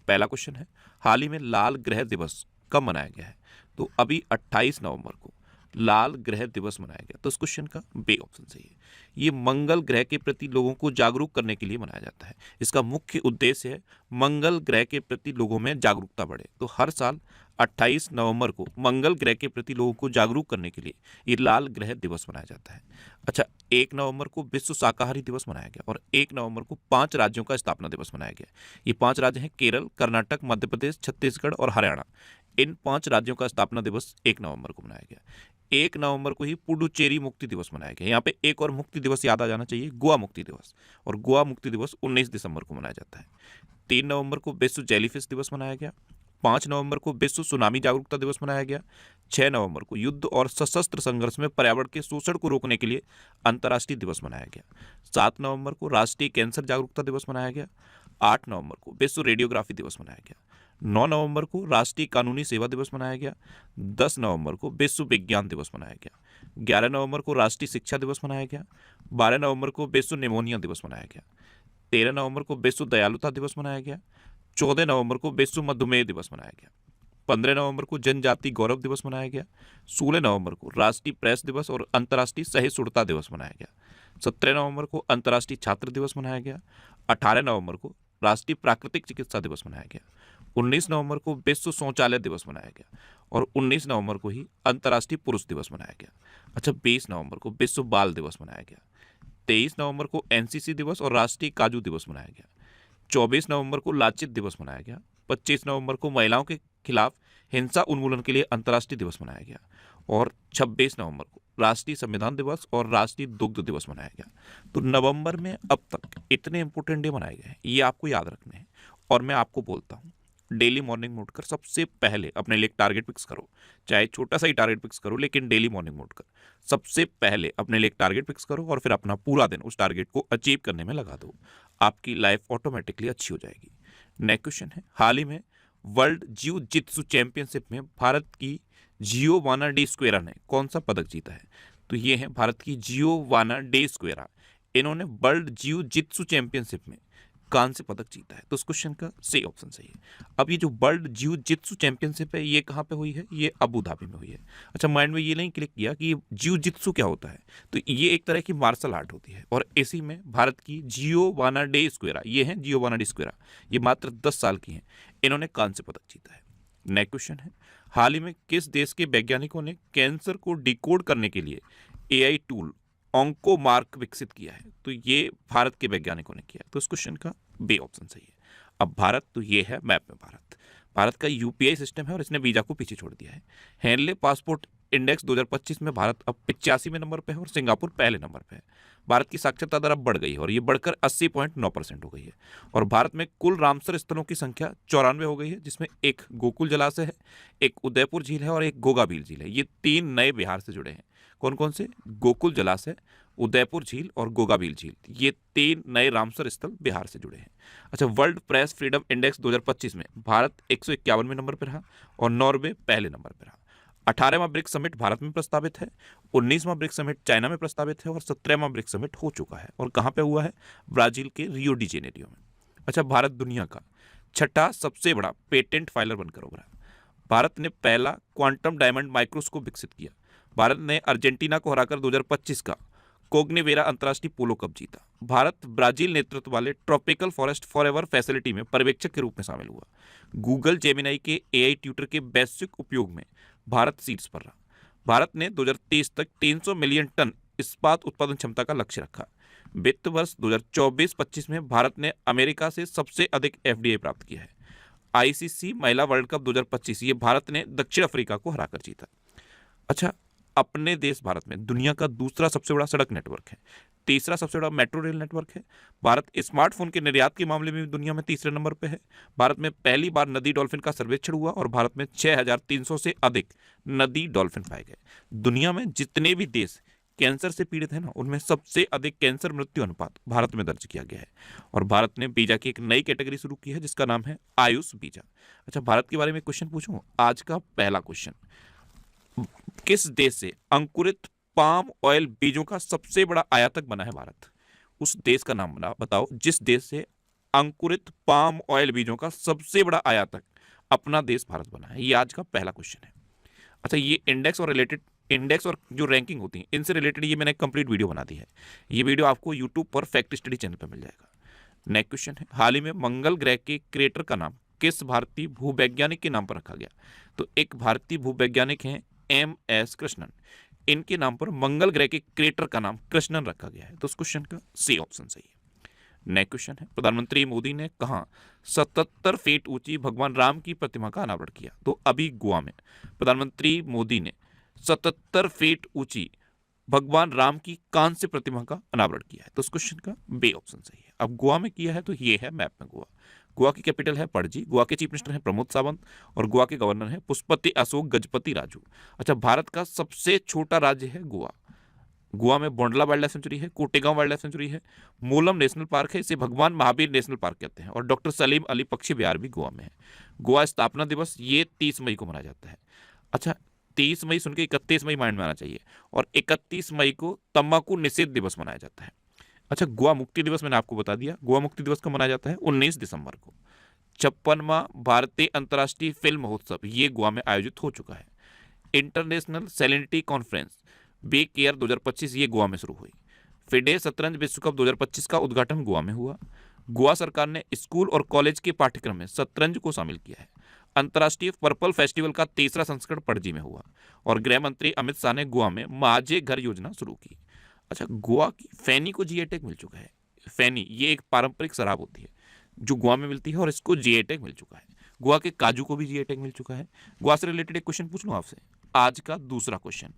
पहला क्वेश्चन है, हाल ही में लाल ग्रह दिवस कब मनाया गया है? तो अभी 28 नवंबर को लाल ग्रह दिवस मनाया गया। तो इस क्वेश्चन का बी ऑप्शन सही है। ये मंगल ग्रह के प्रति लोगों को जागरूक करने के लिए मनाया जाता है। इसका मुख्य उद्देश्य है मंगल ग्रह के प्रति लोगों में जागरूकता बढ़े। तो हर साल 28 नवंबर को मंगल ग्रह के प्रति लोगों को जागरूक करने के लिए ये लाल ग्रह दिवस मनाया जाता है। अच्छा, 1 नवंबर को विश्व शाकाहारी दिवस मनाया गया और 1 नवंबर को 5 राज्यों का स्थापना दिवस मनाया गया। ये 5 राज्य हैं केरल, कर्नाटक, मध्य प्रदेश, छत्तीसगढ़ और हरियाणा। इन 5 राज्यों का स्थापना दिवस 1 नवंबर को मनाया गया। 1 नवंबर को ही पुडुचेरी मुक्ति दिवस मनाया गया। यहाँ पे एक और मुक्ति दिवस याद आ जाना चाहिए, गोवा मुक्ति दिवस, और गोवा मुक्ति दिवस 19 दिसंबर को मनाया जाता है। 3 नवंबर को विश्व जेलीफिश दिवस मनाया गया। 5 नवंबर को विश्व सुनामी जागरूकता दिवस मनाया गया। 6 नवंबर को युद्ध और सशस्त्र संघर्ष में पर्यावरण के शोषण को रोकने के लिए अंतर्राष्ट्रीय दिवस मनाया गया। 7 नवंबर को राष्ट्रीय कैंसर जागरूकता दिवस मनाया गया। 8 नवंबर को विश्व रेडियोग्राफी दिवस मनाया गया। 9 नवंबर को राष्ट्रीय कानूनी सेवा दिवस मनाया गया। 10 नवंबर को विश्व विज्ञान दिवस मनाया गया। 11 नवंबर को राष्ट्रीय शिक्षा दिवस मनाया गया। 12 नवंबर को विश्व निमोनिया दिवस मनाया गया। 13 नवंबर को विश्व दयालुता दिवस मनाया गया। 14 नवंबर को विश्व मधुमेह दिवस मनाया गया। 15 नवंबर को जनजाति गौरव दिवस मनाया गया। 16 नवंबर को राष्ट्रीय प्रेस दिवस और अंतर्राष्ट्रीय सहिष्णुता दिवस मनाया गया। 17 नवंबर को अंतर्राष्ट्रीय छात्र दिवस मनाया गया। 18 नवंबर को राष्ट्रीय प्राकृतिक चिकित्सा दिवस मनाया गया। 19 नवंबर को विश्व शौचालय दिवस मनाया गया और 19 नवंबर को ही अंतर्राष्ट्रीय पुरुष दिवस मनाया गया। अच्छा, 20 नवंबर को विश्व बाल दिवस मनाया गया। 23 नवंबर को एनसीसी दिवस और राष्ट्रीय काजू दिवस मनाया गया। 24 नवंबर को लाचित दिवस मनाया गया। 25 नवंबर को महिलाओं के खिलाफ हिंसा उन्मूलन के लिए अंतर्राष्ट्रीय दिवस मनाया गया और 26 नवंबर को राष्ट्रीय संविधान दिवस और राष्ट्रीय दुग्ध दिवस मनाया गया। तो नवंबर में अब तक इतने इंपोर्टेंट डे मनाए गए हैं, ये आपको याद रखने हैं। और मैं आपको बोलता हूँ, डेली मॉर्निंग में उठकर सबसे पहले अपने लिए एक टारगेट फिक्स करो, चाहे छोटा सा ही टारगेट फिक्स करो, लेकिन डेली मॉर्निंग में उठकर सबसे पहले अपने लिए एक टारगेट फिक्स करो और फिर अपना पूरा दिन उस टारगेट को अचीव करने में लगा दो। आपकी लाइफ ऑटोमेटिकली अच्छी हो जाएगी। नेक्स्ट क्वेश्चन है, हाल ही में वर्ल्ड जियो जित्सु चैंपियनशिप में भारत की जियोवाना डे स्क्वेरा ने कौन सा पदक जीता है? तो ये है भारत की जियोवाना डे स्क्वेरा। इन्होंने वर्ल्ड जियो जित्सु चैंपियनशिप में कांस्य पदक जीता है। तो इस क्वेश्चन का सही ऑप्शन सही है। अब ये जो वर्ल्ड जियो जित्सु चैंपियनशिप है, ये कहाँ पे हुई है? ये अबू धाबी में हुई है। अच्छा, माइंड में ये नहीं क्लिक किया कि जियो जित्सु क्या होता है? तो ये एक तरह की मार्शल आर्ट होती है और इसी में भारत की जियोवाना डे स्क्वेरा, ये है जियोवाना डे स्क्वेरा, ये मात्र 10 साल की हैं, इन्होंने कांस्य पदक जीता है। नेक्स्ट क्वेश्चन है, हाल ही में किस देश के वैज्ञानिकों ने कैंसर को डिकोड करने के लिए एआई टूल ऑन्कोमार्क विकसित किया है? तो ये भारत के वैज्ञानिकों ने किया है। तो इस क्वेश्चन का बी ऑप्शन सही है। अब भारत, तो ये है मैप में भारत। भारत का यूपीआई सिस्टम है और इसने वीजा को पीछे छोड़ दिया है। हेनले पासपोर्ट इंडेक्स 2025 में भारत अब 85वें नंबर पे है और सिंगापुर पहले नंबर पे है। भारत की साक्षरता दर अब बढ़ गई है और ये बढ़कर 80.9% हो गई है। और भारत में कुल रामसर स्थलों की संख्या 94 हो गई है, जिसमें एक गोकुल जलाशय है, एक उदयपुर झील है और एक गोगाबील झील है। ये 3 नए बिहार से जुड़े हैं। कौन कौन से? गोकुल जलाशय, उदयपुर झील और गोगाबील झील। ये 3 नए रामसर स्थल बिहार से जुड़े हैं। अच्छा, वर्ल्ड प्रेस फ्रीडम इंडेक्स 2025 में भारत 151वें नंबर पर रहा और नॉर्वे पहले नंबर पर रहा। 18वां ब्रिक्स समिट भारत में प्रस्तावित है, 19वां ब्रिक्स समिट चाइना में प्रस्तावित है और 17वां ब्रिक्स समिट हो चुका है। और कहाँ पे हुआ है? ब्राजील के रियो डी जेनेरियो में। अच्छा, भारत दुनिया का 6ठा सबसे बड़ा पेटेंट फाइलर बनकर उभरा। भारत ने पहला क्वांटम डायमंड माइक्रोस्कोप विकसित किया। भारत ने अर्जेंटीना को हराकर 2025 का कोग्निवेरा अंतर्राष्ट्रीय पोलो कप जीता। भारत ब्राजील नेतृत्व वाले ट्रॉपिकल फॉरेस्ट फॉरएवर फैसिलिटी में पर्यवेक्षक के रूप में शामिल हुआ। गूगल जेमिनाई के एआई ट्यूटर के वैश्विक उपयोग में भारत शीर्ष पर रहा। भारत ने 2030 तक 300 मिलियन टन इस्पात उत्पादन क्षमता का लक्ष्य रखा। वित्त वर्ष 2024-25 में भारत ने अमेरिका से सबसे अधिक एफडीआई प्राप्त किया है। आईसीसी महिला वर्ल्ड कप 2025 ये भारत ने दक्षिण अफ्रीका को हराकर जीता। अच्छा, अपने देश भारत में दुनिया का दूसरा सबसे बड़ा सड़क नेटवर्क है, तीसरा सबसे बड़ा मेट्रो रेल नेटवर्क है। भारत स्मार्टफोन के निर्यात के मामले में भी दुनिया में तीसरे नंबर पे है। भारत में पहली बार नदी डॉल्फिन का सर्वेक्षण हुआ और भारत में 6300 से अधिक नदी डॉल्फिन पाए गए। दुनिया में जितने भी देश कैंसर से पीड़ित है ना, उनमें सबसे अधिक कैंसर मृत्यु अनुपात भारत में दर्ज किया गया है। और भारत ने वीजा की एक नई कैटेगरी शुरू की है जिसका नाम है आयुष वीजा। अच्छा, भारत के बारे में क्वेश्चन पूछूं। आज का पहला क्वेश्चन, किस देश से अंकुरित पाम ऑयल बीजों का सबसे बड़ा आयातक बना है भारत? उस देश का नाम बताओ जिस देश से अंकुरित पाम ऑयल बीजों का सबसे बड़ा आयातक अपना देश भारत बना है? ये आज का पहला क्वेश्चन है। अच्छा, ये इंडेक्स और जो रैंकिंग होती है इनसे रिलेटेड ये मैंने कंप्लीट वीडियो बना दी है। ये वीडियो आपको यूट्यूब पर फैक्ट स्टडी चैनल पर मिल जाएगा। नेक्स्ट क्वेश्चन है, हाल ही में मंगल ग्रह के क्रेटर का नाम किस भारतीय भूवैज्ञानिक के नाम पर रखा गया? तो एक भारतीय भूवैज्ञानिक हैं MS कृष्णन, इनके नाम पर मंगल ग्रह के क्रेटर का नाम कृष्णन रखा गया है। तो उस क्वेश्चन का सी ऑप्शन सही है। नेक्स्ट क्वेश्चन है, प्रधानमंत्री मोदी ने कहां 77 फीट ऊंची भगवान राम की प्रतिमा का अनावरण किया? तो अभी गोवा में प्रधानमंत्री मोदी ने 77 फीट ऊंची भगवान राम की कांस्य प्रतिमा का अनावरण किया है। तो उस क्वेश्चन का बी ऑप्शन सही है। अब गोवा में किया है तो ये है मैप में गोवा। गोवा की कैपिटल है पणजी, गोवा के चीफ मिनिस्टर हैं प्रमोद सावंत और गोवा के गवर्नर हैं पुष्पति अशोक गजपति राजू। अच्छा, भारत का सबसे छोटा राज्य है गोवा। गोवा में बोंडला वाइल्ड लाइफ सेंचुरी है, कोटेगांव वाइल्ड लाइफ सेंचुरी है, मोलम नेशनल पार्क है, इसे भगवान महावीर नेशनल पार्क कहते हैं, और डॉक्टर सलीम अली पक्षी विहार भी गोवा में है। गोवा स्थापना दिवस ये 30 मई को मनाया जाता है। अच्छा, 30 मई सुन के 31 मई माइंड में आना चाहिए, और 31 मई को तंबाकू निषेध दिवस मनाया जाता है। अच्छा, गोवा मुक्ति दिवस मैंने आपको बता दिया। गोवा मुक्ति दिवस कब मनाया जाता है? 19 दिसंबर को। 56वां भारतीय अंतर्राष्ट्रीय फिल्म महोत्सव ये गोवा में आयोजित हो चुका है। इंटरनेशनल सैलिनिटी कॉन्फ्रेंस बे केयर 2025 ये गोवा में शुरू हुई। फिडे शतरंज विश्व कप 2025 का उद्घाटन गोवा में हुआ। गोवा सरकार ने स्कूल और कॉलेज के पाठ्यक्रम में शतरंज को शामिल किया है। अंतर्राष्ट्रीय पर्पल फेस्टिवल का 3रा संस्करण पणजी में हुआ, और गृह मंत्री अमित शाह ने गोवा में माझे घर योजना शुरू की। अच्छा, गोवा की फैनी को जीआई टैग मिल चुका है। फैनी ये एक पारंपरिक शराब होती है जो गोवा में मिलती है, और इसको जीआई टैग मिल चुका है। गोवा के काजू को भी जीआई टैग मिल चुका है। गोवा से रिलेटेड एक क्वेश्चन पूछ लूं आपसे, आज का दूसरा क्वेश्चन,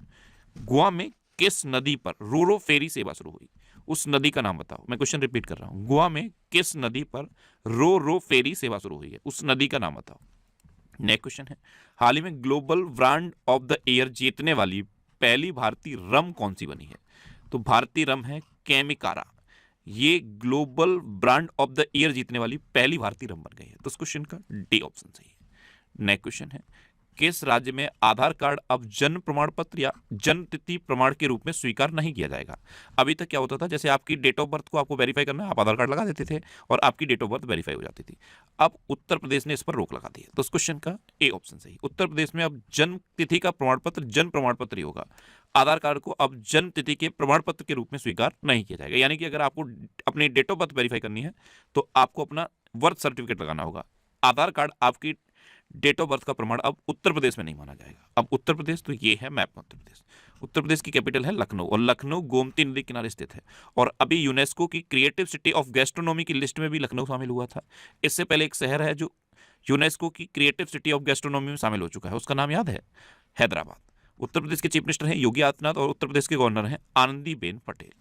गोवा में किस नदी पर रोरो फेरी सेवा शुरू हुई? उस नदी का नाम बताओ। मैं क्वेश्चन रिपीट कर रहा हूं, गोवा में किस नदी पर रो फेरी सेवा शुरू हुई है? उस नदी का नाम बताओ। नेक्स्ट क्वेश्चन है, हाल ही में global brand of the year जीतने वाली पहली भारतीय रम कौन सी बनी है? तो भारतीय रम है केमिकारा। ये global brand of the year जीतने वाली पहली भारतीय रम बन गई है। तो इस क्वेश्चन का डी ऑप्शन सही है। नेक्स्ट क्वेश्चन है, किस राज्य में आधार कार्ड अब जन्म प्रमाण पत्र या जन्म तिथि प्रमाण के रूप में स्वीकार नहीं किया जाएगा? अभी तक क्या होता था, जैसे आपकी डेट ऑफ बर्थ को आपको वेरीफाई करना है, आप आधार कार्ड लगा देते थे और आपकी डेट ऑफ बर्थ वेरीफाई हो जाती थी। अब उत्तर प्रदेश ने इस पर रोक लगा दी है। तो इस क्वेश्चन का ए ऑप्शन सही। उत्तर प्रदेश में अब जन्म तिथि का प्रमाण पत्र जन्म प्रमाण पत्र ही होगा। आधार कार्ड को अब जन्म तिथि के प्रमाण पत्र के रूप में स्वीकार नहीं किया जाएगा। यानी कि अगर आपको अपनी डेट ऑफ बर्थ वेरीफाई करनी है तो आपको अपना बर्थ सर्टिफिकेट लगाना होगा। आधार कार्ड आपकी डेट ऑफ बर्थ का प्रमाण अब उत्तर प्रदेश में नहीं माना जाएगा। अब उत्तर प्रदेश तो ये है मैप में उत्तर प्रदेश। उत्तर प्रदेश की कैपिटल है लखनऊ, और लखनऊ गोमती नदी किनारे स्थित है, और अभी यूनेस्को की क्रिएटिव सिटी ऑफ गैस्ट्रोनॉमी की लिस्ट में भी लखनऊ शामिल हुआ था। इससे पहले एक शहर है जो यूनेस्को की क्रिएटिव सिटी ऑफ गैस्ट्रोनॉमी में शामिल हो चुका है, उसका नाम याद है? हैदराबाद। उत्तर प्रदेश के चीफ मिनिस्टर हैं योगी आदित्यनाथ, और उत्तर प्रदेश के गवर्नर हैं आनंदीबेन पटेल।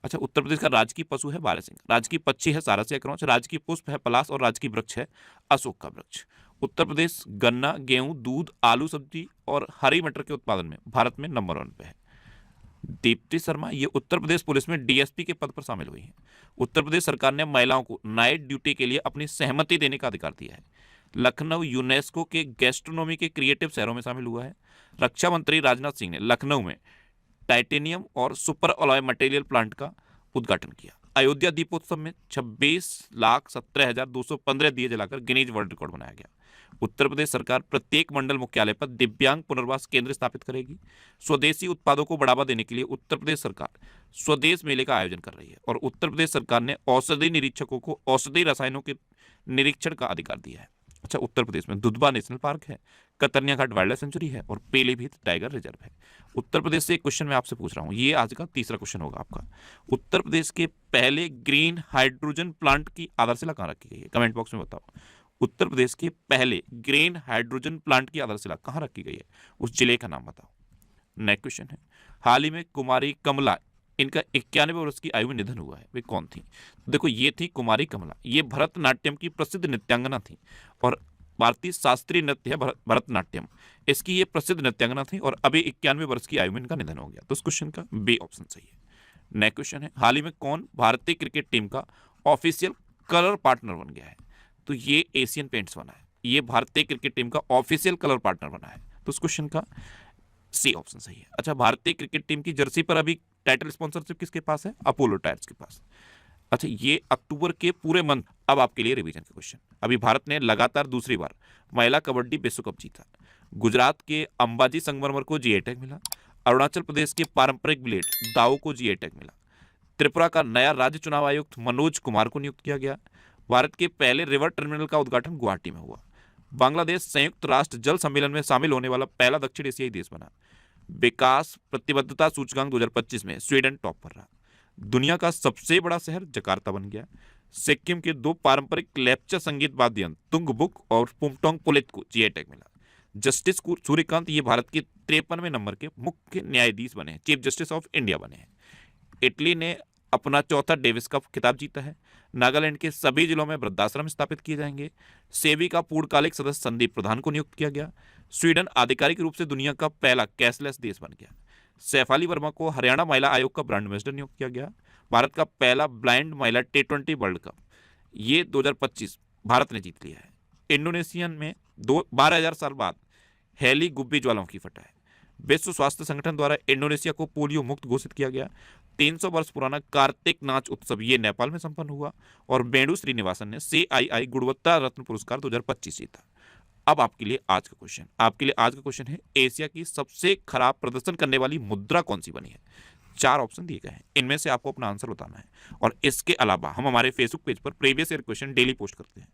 अच्छा, उत्तर प्रदेश का राजकीय पशु है बारहसिंह, राजकीय पक्षी है सारसिया क्रौंच, राजकीय पुष्प है पलाश, और राजकीय वृक्ष है अशोक का वृक्ष। उत्तर प्रदेश गन्ना, गेहूं, दूध, आलू सब्जी और हरी मटर के उत्पादन में भारत में नंबर 1 पे है। दीप्ति शर्मा ये उत्तर प्रदेश पुलिस में डीएसपी के पद पर शामिल हुई हैं। उत्तर प्रदेश सरकार ने महिलाओं को नाइट ड्यूटी के लिए अपनी सहमति देने का अधिकार दिया है। लखनऊ यूनेस्को के गैस्ट्रोनॉमी के क्रिएटिव शहरों में शामिल हुआ है। रक्षा मंत्री राजनाथ सिंह ने लखनऊ में टाइटेनियम और सुपर अलॉय मटेरियल प्लांट का उद्घाटन किया। अयोध्या दीपोत्सव में 26,17,215 दिए जलाकर गिनीज वर्ल्ड रिकॉर्ड बनाया गया। उत्तर प्रदेश सरकार प्रत्येक मंडल मुख्यालय पर दिव्यांग पुनर्वास केंद्र स्थापित करेगी। स्वदेशी उत्पादों को बढ़ावा देने के लिए उत्तर प्रदेश सरकार स्वदेश मेले का आयोजन कर रही है, और उत्तर प्रदेश सरकार ने औषधि निरीक्षकों को औषधि रसायनों के निरीक्षण का अधिकार दिया है। अच्छा, उत्तर प्रदेश में दुधवा नेशनल पार्क है, कतर्निया घाट वाइल्ड लाइफ सेंचुरी है, और पीलीभीत टाइगर रिजर्व है। उत्तर प्रदेश से एक क्वेश्चन मैं आपसे पूछ रहा हूँ, ये आज का तीसरा क्वेश्चन होगा आपका। उत्तर प्रदेश के पहले ग्रीन हाइड्रोजन प्लांट की आधारशिला कहाँ रखी गई है? कमेंट बॉक्स में बताओ। उत्तर प्रदेश के पहले ग्रीन हाइड्रोजन प्लांट की आधारशिला कहाँ रखी गई है? उस जिले का नाम बताओ। नेक्स्ट क्वेश्चन है, हाल ही में कुमारी कमला इनका 91 वर्ष की आयु में निधन हुआ है, वे कौन थी? देखो, ये थी कुमारी कमला। ये भरतनाट्यम की प्रसिद्ध नृत्यांगना थी, और भारतीय शास्त्रीय नृत्य है भरतनाट्यम, इसकी ये प्रसिद्ध नृत्यांगना थी, और अभी 91 वर्ष की आयु में इनका निधन हो गया। तो इस क्वेश्चन का बी ऑप्शन सही है। नेक्स्ट क्वेश्चन है, हाल ही में कौन भारतीय क्रिकेट टीम का ऑफिशियल कलर पार्टनर बन गया है? तो ये एशियन पेंट्स बना है, ये भारतीय क्रिकेट टीम का ऑफिशियल कलर पार्टनर बना है। तो इस क्वेश्चन का सी ऑप्शन सही है। अच्छा, भारतीय क्रिकेट टीम की जर्सी पर अभी टाइटल स्पॉन्सरशिप किसके पास है? अपोलो टायर्स के पास। अच्छा, ये अक्टूबर के पूरे मंथ। अब आपके लिए रिवीजन के क्वेश्चन। अभी भारत ने लगातार दूसरी बार महिला कबड्डी विश्व कप जीता। गुजरात के अंबाजी संगमरमर को जीआई टैग मिला। अरुणाचल प्रदेश के पारंपरिक ब्लेड दाओ को जीआई टैग मिला। त्रिपुरा का नया राज्य चुनाव आयुक्त मनोज कुमार को नियुक्त किया गया। भारत के पहले रिवर टर्मिनल का उद्घाटन गुवाहाटी में हुआ। बांग्लादेश संयुक्त राष्ट्र जल सम्मेलन में शामिल होने वाला पहला दक्षिण एशियाई देश बना। विकास प्रतिबद्धता सूचकांक 2025 में स्वीडन टॉप पर रहा। दुनिया का सबसे बड़ा शहर जकार्ता बन गया। सिक्किम के 2 पारंपरिक लेप्चा संगीत वाद्य यंत्र तुंगबुक और पुमटोंग पुलित को जीआई टैग मिला। जस्टिस सूर्यकांत ये भारत के 53वें नंबर के मुख्य न्यायाधीश बने हैं, चीफ जस्टिस ऑफ इंडिया बने हैं। इटली ने अपना चौथा डेविस कप खिताब जीता है। नागालैंड के सभी जिलों में वृद्धाश्रम स्थापित किए जाएंगे। सेबी का पूर्णकालिक सदस्य संदीप प्रधान को नियुक्त किया गया। स्वीडन आधिकारिक रूप से दुनिया का पहला कैशलेस देश बन गया। सैफाली वर्मा को हरियाणा महिला आयोग का ब्रांड एम्बेसडर नियुक्त किया गया। भारत का पहला ब्लाइंड महिला T20 वर्ल्ड कप ये 2025 भारत ने जीत लिया है। इंडोनेशियन में 12,000 साल बाद हेली गुब्बी ज्वालामुखी फटा है। विश्व स्वास्थ्य संगठन द्वारा इंडोनेशिया को पोलियो मुक्त घोषित किया गया। 300 वर्ष पुराना कार्तिक नाच उत्सव ये नेपाल में संपन्न हुआ। और बेणु श्रीनिवासन ने CII गुणवत्ता रत्न पुरस्कार 2025 जीता। अब आपके लिए आज का क्वेश्चन है, एशिया की सबसे खराब प्रदर्शन करने वाली मुद्रा कौन सी बनी है? 4 ऑप्शन दिए गए हैं, इनमें से आपको अपना आंसर बताना है। और इसके अलावा हम हमारे फेसबुक पेज पर previous year question daily post करते हैं।